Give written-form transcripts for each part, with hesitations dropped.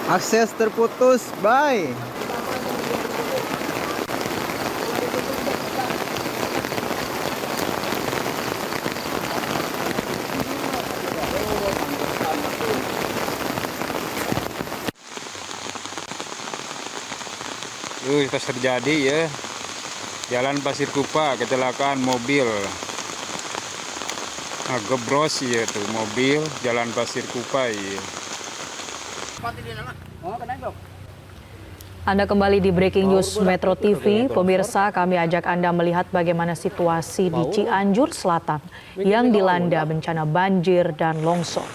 Akses terputus, bye. Itu terjadi ya, Jalan Pasir Kupa, kecelakaan mobil. Gebros ya tuh mobil Jalan Pasir Kupa ya. Anda kembali di Breaking News Metro TV. Pemirsa, kami ajak Anda melihat bagaimana situasi di Cianjur Selatan yang dilanda bencana banjir dan longsor.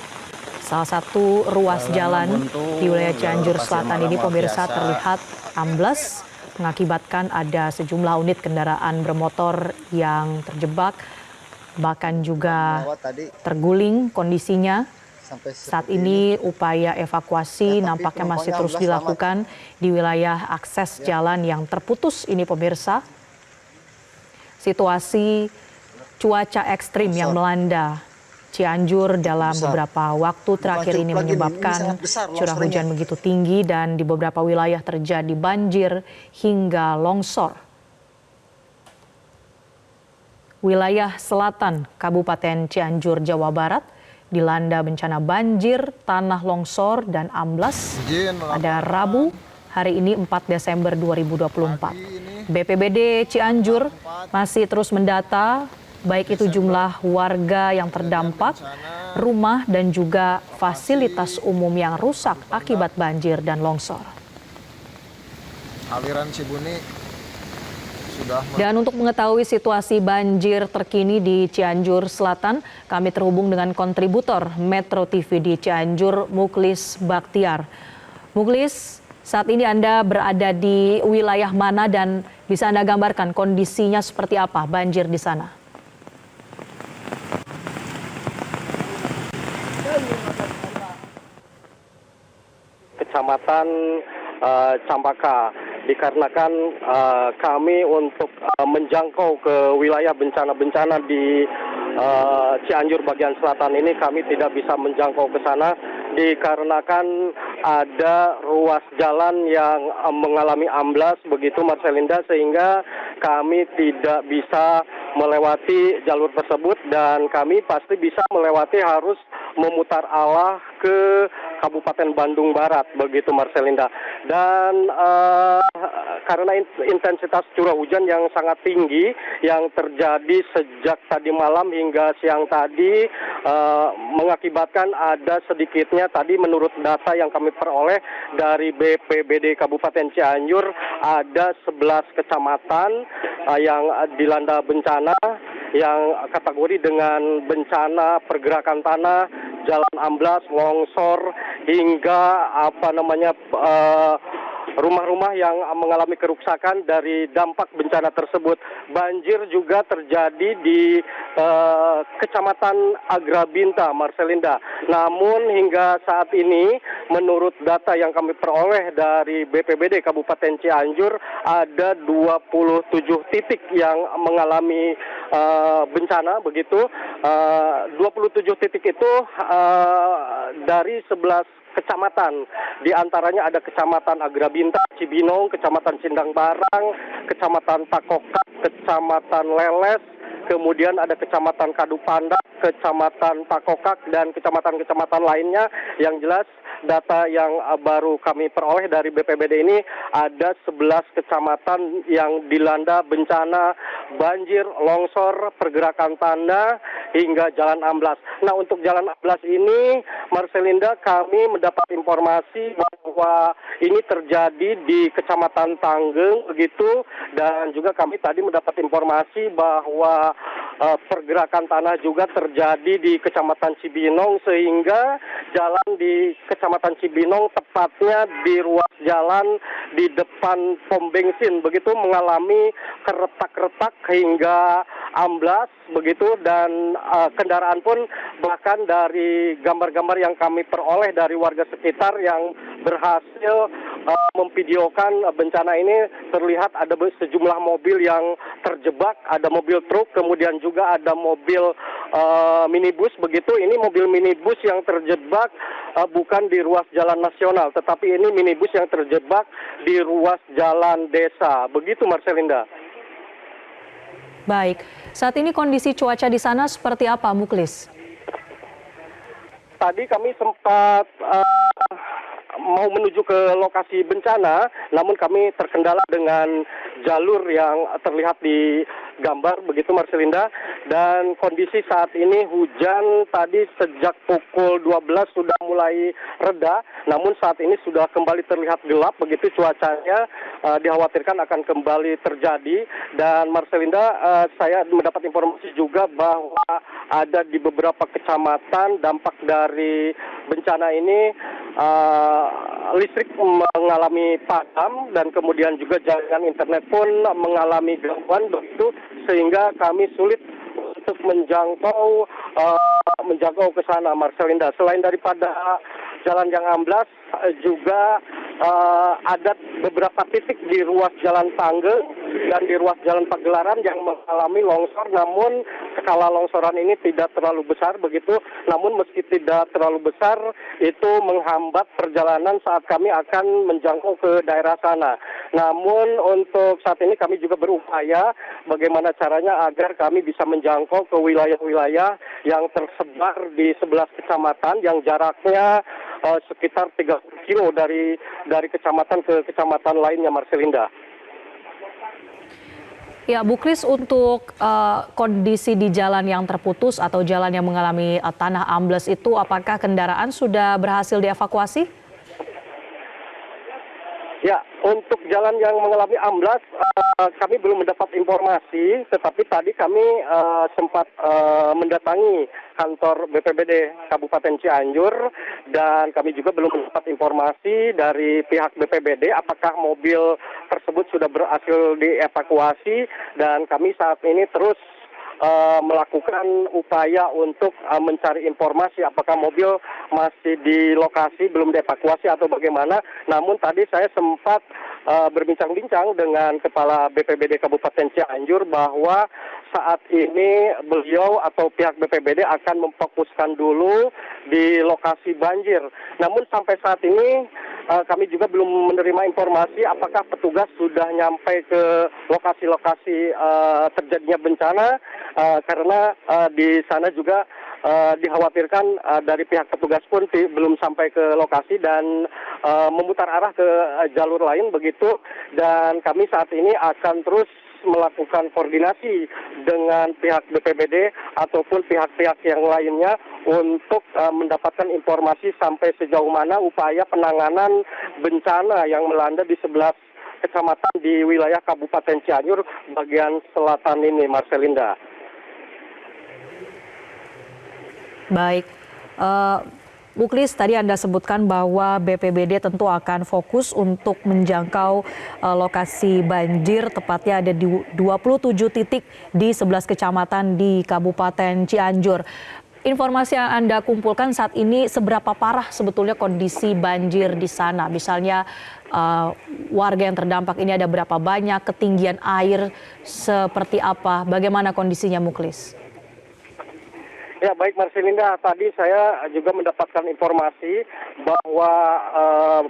Salah satu ruas jalan di wilayah Cianjur Selatan ini, pemirsa, terlihat amblas, mengakibatkan ada sejumlah unit kendaraan bermotor yang terjebak, bahkan juga terguling kondisinya. Saat ini upaya evakuasi nampaknya masih terus dilakukan di wilayah akses jalan yang terputus ini, pemirsa. Situasi cuaca ekstrim yang melanda Cianjur dalam beberapa waktu terakhir ini menyebabkan curah hujan begitu tinggi dan di beberapa wilayah terjadi banjir hingga longsor. Wilayah selatan Kabupaten Cianjur, Jawa Barat dilanda bencana banjir, tanah longsor, dan amblas pada Rabu hari ini 4 Desember 2024. BPBD Cianjur masih terus mendata baik itu jumlah warga yang terdampak, rumah, dan juga fasilitas umum yang rusak akibat banjir dan longsor. Aliran Cibuni Dan untuk mengetahui situasi banjir terkini di Cianjur Selatan, kami terhubung dengan kontributor Metro TV di Cianjur, Muklis Baktiar. Muklis, saat ini Anda berada di wilayah mana dan bisa Anda gambarkan kondisinya seperti apa banjir di sana? Kecamatan Campaka, dikarenakan kami untuk menjangkau ke wilayah bencana-bencana di Cianjur bagian selatan ini, kami tidak bisa menjangkau ke sana dikarenakan ada ruas jalan yang mengalami amblas begitu, Marcelinda, sehingga kami tidak bisa melewati jalur tersebut dan kami pasti bisa melewati harus memutar arah ke Kabupaten Bandung Barat begitu, Marcelinda. Dan karena intensitas curah hujan yang sangat tinggi yang terjadi sejak tadi malam hingga siang tadi mengakibatkan ada sedikitnya tadi menurut data yang kami peroleh dari BPBD Kabupaten Cianjur ada 11 kecamatan yang dilanda bencana yang kategori dengan bencana pergerakan tanah, jalan amblas, longsor, hingga rumah-rumah yang mengalami kerusakan dari dampak bencana tersebut. Banjir juga terjadi di Kecamatan Agrabinta, Marcelinda. Namun hingga saat ini menurut data yang kami peroleh dari BPBD Kabupaten Cianjur ada 27 titik yang mengalami bencana begitu. 27 titik itu dari 11 kecamatan, di antaranya ada Kecamatan Agrabinta, Cibinong, Kecamatan Sindang Barang, Kecamatan Takokak, Kecamatan Leles, kemudian ada Kecamatan Kadupandak, Kecamatan Takokak, dan kecamatan-kecamatan lainnya. Yang jelas data yang baru kami peroleh dari BPBD ini ada 11 kecamatan yang dilanda bencana banjir, longsor, pergerakan tanah, hingga jalan amblas. Nah, untuk jalan amblas ini, Marcelinda, kami mendapat informasi bahwa ini terjadi di Kecamatan Tanggeng begitu, dan juga kami tadi mendapat informasi bahwa pergerakan tanah juga terjadi di Kecamatan Cibinong, sehingga jalan di Kecamatan Cibinong, tepatnya di ruas jalan di depan pom bensin begitu, mengalami keretak-retak hingga amblas begitu, dan kendaraan pun bahkan dari gambar-gambar yang kami peroleh dari warga sekitar yang berhasil memvideokan bencana ini, terlihat ada sejumlah mobil yang terjebak, ada mobil truk, kemudian juga ada mobil minibus begitu. Ini mobil minibus yang terjebak bukan di ruas jalan nasional, tetapi ini minibus yang terjebak di ruas jalan desa. Begitu Marcelinda. Baik, saat ini kondisi cuaca di sana seperti apa, Muklis? Tadi kami sempat mau menuju ke lokasi bencana, namun kami terkendala dengan jalur yang terlihat di gambar, begitu Marcelinda. Dan kondisi saat ini hujan tadi sejak pukul 12 sudah mulai reda, namun saat ini sudah kembali terlihat gelap, begitu cuacanya dikhawatirkan akan kembali terjadi. Dan Marcelinda, saya mendapat informasi juga bahwa ada di beberapa kecamatan dampak dari bencana ini listrik mengalami padam dan kemudian juga jaringan internet pun mengalami gangguan begitu, sehingga kami sulit untuk menjangkau ke sana Marcelinda. Selain daripada jalan yang amblas, juga ada beberapa titik di ruas jalan Panggeng dan di ruas jalan Pagelaran yang mengalami longsor, namun skala longsoran ini tidak terlalu besar begitu. Namun meski tidak terlalu besar, itu menghambat perjalanan saat kami akan menjangkau ke daerah sana. Namun untuk saat ini kami juga berupaya bagaimana caranya agar kami bisa menjangkau ke wilayah-wilayah yang tersebar di 11 kecamatan yang jaraknya sekitar 30 kilo dari kecamatan ke kecamatan lainnya, Marcelinda. Ya, Buklis, untuk kondisi di jalan yang terputus atau jalan yang mengalami tanah ambles itu, apakah kendaraan sudah berhasil dievakuasi? Ya, untuk jalan yang mengalami amblas, kami belum mendapat informasi, tetapi tadi kami sempat mendatangi kantor BPBD Kabupaten Cianjur, dan kami juga belum mendapat informasi dari pihak BPBD apakah mobil tersebut sudah berhasil dievakuasi, dan kami saat ini terus melakukan upaya untuk mencari informasi apakah mobil masih di lokasi belum dievakuasi atau bagaimana. Namun tadi saya sempat berbincang-bincang dengan Kepala BPBD Kabupaten Cianjur bahwa saat ini beliau atau pihak BPBD akan memfokuskan dulu di lokasi banjir. Namun sampai saat ini kami juga belum menerima informasi apakah petugas sudah nyampe ke lokasi-lokasi terjadinya bencana, karena di sana juga dikhawatirkan dari pihak petugas pun belum sampai ke lokasi dan memutar arah ke jalur lain begitu. Dan kami saat ini akan terus melakukan koordinasi dengan pihak BPBD ataupun pihak-pihak yang lainnya untuk mendapatkan informasi sampai sejauh mana upaya penanganan bencana yang melanda di 11 kecamatan di wilayah Kabupaten Cianjur bagian selatan ini, Marcelinda. Baik, Muklis, tadi Anda sebutkan bahwa BPBD tentu akan fokus untuk menjangkau lokasi banjir, tepatnya ada di 27 titik di 11 kecamatan di Kabupaten Cianjur. Informasi yang Anda kumpulkan saat ini, seberapa parah sebetulnya kondisi banjir di sana? Misalnya warga yang terdampak ini ada berapa banyak, ketinggian air seperti apa, bagaimana kondisinya, Muklis? Ya, baik Marcelinda, tadi saya juga mendapatkan informasi bahwa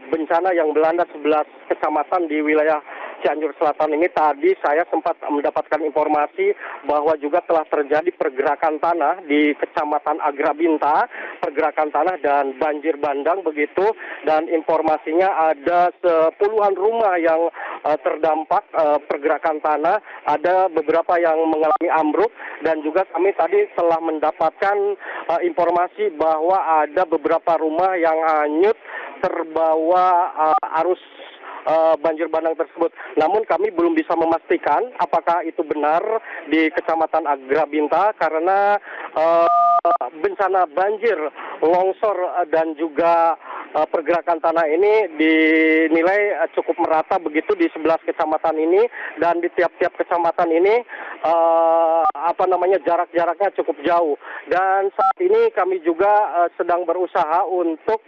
bencana yang melanda 11 kecamatan di wilayah Cianjur Selatan ini, tadi saya sempat mendapatkan informasi bahwa juga telah terjadi pergerakan tanah di Kecamatan Agrabinta, pergerakan tanah dan banjir bandang begitu, dan informasinya ada puluhan rumah yang terdampak pergerakan tanah, ada beberapa yang mengalami ambruk, dan juga kami tadi telah mendapatkan informasi bahwa ada beberapa rumah yang hanyut terbawa arus banjir bandang tersebut. Namun kami belum bisa memastikan apakah itu benar di Kecamatan Agrabinta, karena bencana banjir, longsor dan juga pergerakan tanah ini dinilai cukup merata begitu di 11 kecamatan ini, dan di tiap-tiap kecamatan ini jarak-jaraknya cukup jauh. Dan saat ini kami juga sedang berusaha untuk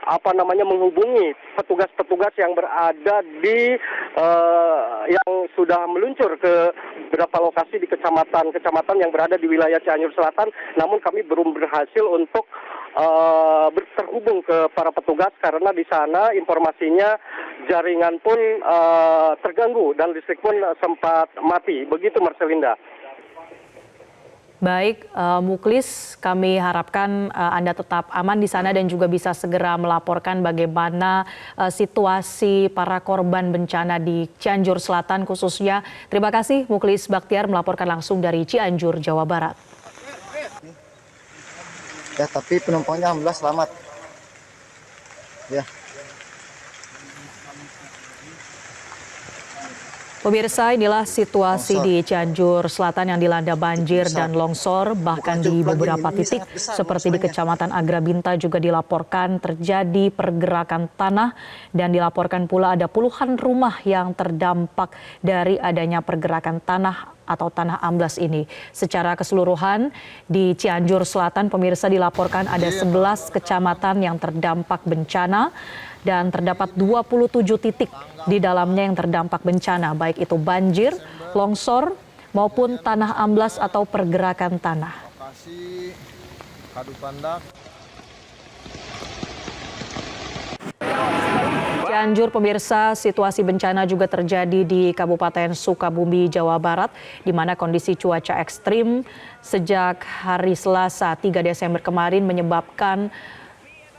menghubungi petugas-petugas yang berada di yang sudah meluncur ke beberapa lokasi di kecamatan yang berada di wilayah Cianjur Selatan. Namun kami belum berhasil untuk terhubung ke para petugas karena di sana informasinya jaringan pun terganggu dan listrik pun sempat mati. Begitu Marcelinda. Baik, Muklis, kami harapkan Anda tetap aman di sana dan juga bisa segera melaporkan bagaimana situasi para korban bencana di Cianjur Selatan khususnya. Terima kasih Muklis Baktiar melaporkan langsung dari Cianjur, Jawa Barat. Ya, tapi penumpangnya alhamdulillah selamat. Ya. Pemirsa, inilah situasi di Cianjur Selatan yang dilanda banjir dan longsor, bahkan di beberapa titik seperti di Kecamatan Agrabinta juga dilaporkan terjadi pergerakan tanah dan dilaporkan pula ada puluhan rumah yang terdampak dari adanya pergerakan tanah atau tanah amblas ini. Secara keseluruhan di Cianjur Selatan, pemirsa, dilaporkan ada 11 kecamatan yang terdampak bencana dan terdapat 27 titik di dalamnya yang terdampak bencana, baik itu banjir, longsor, maupun tanah amblas atau pergerakan tanah. Lokasi Kadu Pandak. Cianjur, pemirsa, situasi bencana juga terjadi di Kabupaten Sukabumi, Jawa Barat, di mana kondisi cuaca ekstrim sejak hari Selasa 3 Desember kemarin menyebabkan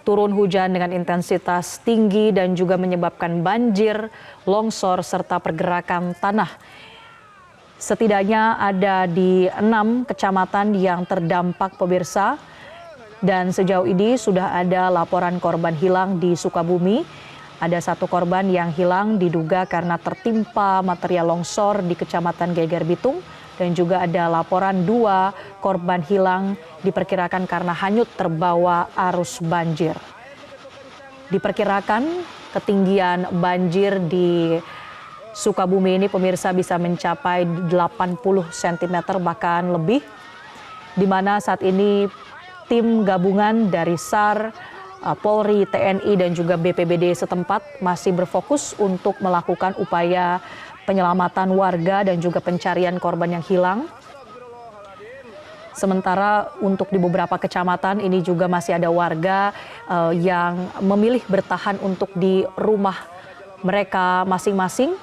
turun hujan dengan intensitas tinggi dan juga menyebabkan banjir, longsor, serta pergerakan tanah. Setidaknya ada di 6 kecamatan yang terdampak, pemirsa. Dan sejauh ini sudah ada laporan korban hilang di Sukabumi. Ada 1 korban yang hilang diduga karena tertimpa material longsor di Kecamatan Geger Bitung. Dan juga ada laporan 2 korban hilang diperkirakan karena hanyut terbawa arus banjir. Diperkirakan ketinggian banjir di Sukabumi ini, pemirsa, bisa mencapai 80 cm bahkan lebih. Di mana saat ini tim gabungan dari SAR, Polri, TNI, dan juga BPBD setempat masih berfokus untuk melakukan upaya penyelamatan warga dan juga pencarian korban yang hilang. Sementara untuk di beberapa kecamatan ini juga masih ada warga yang memilih bertahan untuk di rumah mereka masing-masing.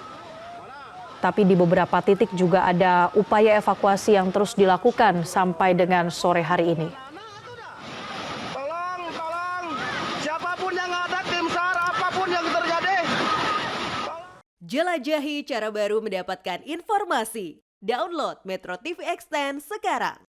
Tapi di beberapa titik juga ada upaya evakuasi yang terus dilakukan sampai dengan sore hari ini. Tolong, siapapun yang ada, tim SAR, apapun yang terjadi. Jelajahi cara baru mendapatkan informasi. Download Metro TV Extend sekarang.